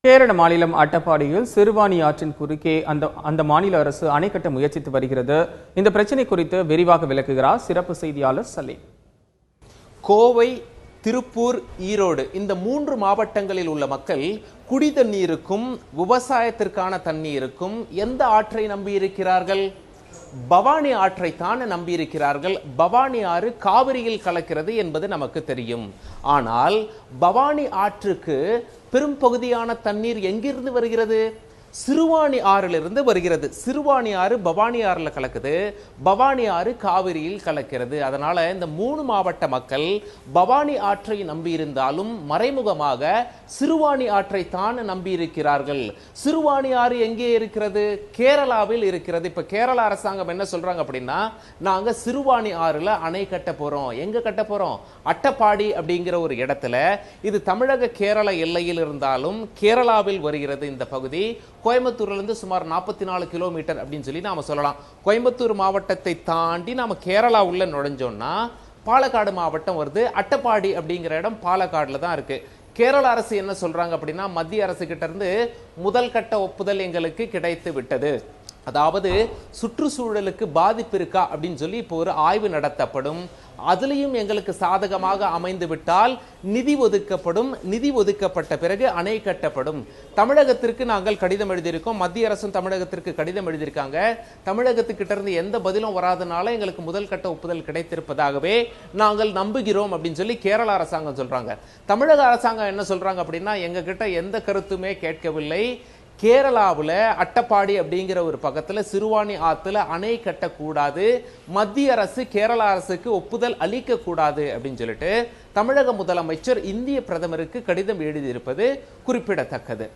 கேரள மாநிலம் அட்டப்பாடியில் சிறுவாணி ஆற்றின் குறுக்கே அந்த மாநில அரசு அணை கட்ட முயற்சித்து வருகிறது. இந்த பிரச்சனை குறித்து விரிவாக விளக்குகிறார் சிறப்பு செய்தியாளர் சலீம். கோவை, திருப்பூர், ஈரோடு இந்த 3 மாவட்டங்களில் உள்ள மக்கள் குடி தண்ணீருக்கும் விவசாயத்திற்கான தண்ணீருக்கும் எந்த ஆற்றை நம்பியிருக்கிறார்கள்? பவானி ஆற்றை தான் நம்பியிருக்கிறார்கள். பவானி ஆறு காவிரியில் கலக்கிறது என்பது நமக்கு தெரியும். ஆனால் பவானி ஆற்றுக்கு பெரும் பகுதியான தண்ணீர் எங்கிருந்து வருகிறது? சிறுவாணி ஆறிலிருந்து வருகிறது. சிறுவாணி ஆறு பவானி ஆறுல கலக்குது, பவானி ஆறு காவிரியில் கலக்கிறது. அதனால இந்த 3 மாவட்ட மக்கள் பவானி ஆற்றை நம்பியிருந்தாலும் மறைமுகமாக சிறுவாணி ஆற்றை தான் நம்பியிருக்கிறார்கள். சிறுவாணி ஆறு எங்கே இருக்கிறது? கேரளாவில் இருக்கிறது. இப்ப கேரள அரசாங்கம் என்ன சொல்றாங்க அப்படின்னா, நாங்க சிறுவாணி ஆறுல அணை கட்ட போறோம். எங்க கட்ட போறோம்? அட்டப்பாடி அப்படிங்கிற ஒரு இடத்துல. இது தமிழக கேரள எல்லையில் இருந்தாலும் கேரளாவில் வருகிறது இந்த பகுதி. கோயம்புத்தூர்ல இருந்து சுமார் 44 கிலோமீட்டர் அப்படின்னு சொல்லி நாம சொல்லலாம். கோயம்புத்தூர் மாவட்டத்தை தாண்டி நாம கேரளா உள்ள நுழைஞ்சோம்னா பாலக்காடு மாவட்டம் வருது. அட்டப்பாடி அப்படிங்கிற இடம் பாலக்காடுல தான் இருக்கு. கேரள அரசு என்ன சொல்றாங்க அப்படின்னா, மத்திய அரசு கிட்ட இருந்து முதல் கட்ட ஒப்புதல் எங்களுக்கு கிடைத்து விட்டது. அதாவது சுற்றுச்சூழலுக்கு பாதிப்பு இருக்கா அப்படின்னு சொல்லி இப்போ ஒரு ஆய்வு நடத்தப்படும். அதுலேயும் எங்களுக்கு சாதகமாக அமைந்து விட்டால் நிதி ஒதுக்கப்படும். நிதி ஒதுக்கப்பட்ட பிறகு அணை கட்டப்படும். தமிழகத்திற்கு நாங்கள் கடிதம் எழுதியிருக்கோம். மத்திய அரசும் தமிழகத்திற்கு கடிதம் எழுதியிருக்காங்க. தமிழகத்துக்கிட்ட இருந்து எந்த பதிலும் வராதனால எங்களுக்கு முதல் கட்ட ஒப்புதல் கிடைத்திருப்பதாகவே நாங்கள் நம்புகிறோம் அப்படின்னு சொல்லி கேரள அரசாங்கம் சொல்றாங்க. தமிழக அரசாங்கம் என்ன சொல்றாங்க அப்படின்னா, எங்க கிட்ட எந்த கருத்துமே கேட்கவில்லை. கேரளாவில் அட்டப்பாடி அப்படிங்கிற ஒரு பக்கத்தில் சிறுவாணி ஆற்றுல அணை கட்டக்கூடாது, மத்திய அரசு கேரள அரசுக்கு ஒப்புதல் அளிக்க கூடாது அப்படின்னு சொல்லிட்டு தமிழக முதலமைச்சர் இந்திய பிரதமருக்கு கடிதம் எழுதியிருப்பது குறிப்பிடத்தக்கது.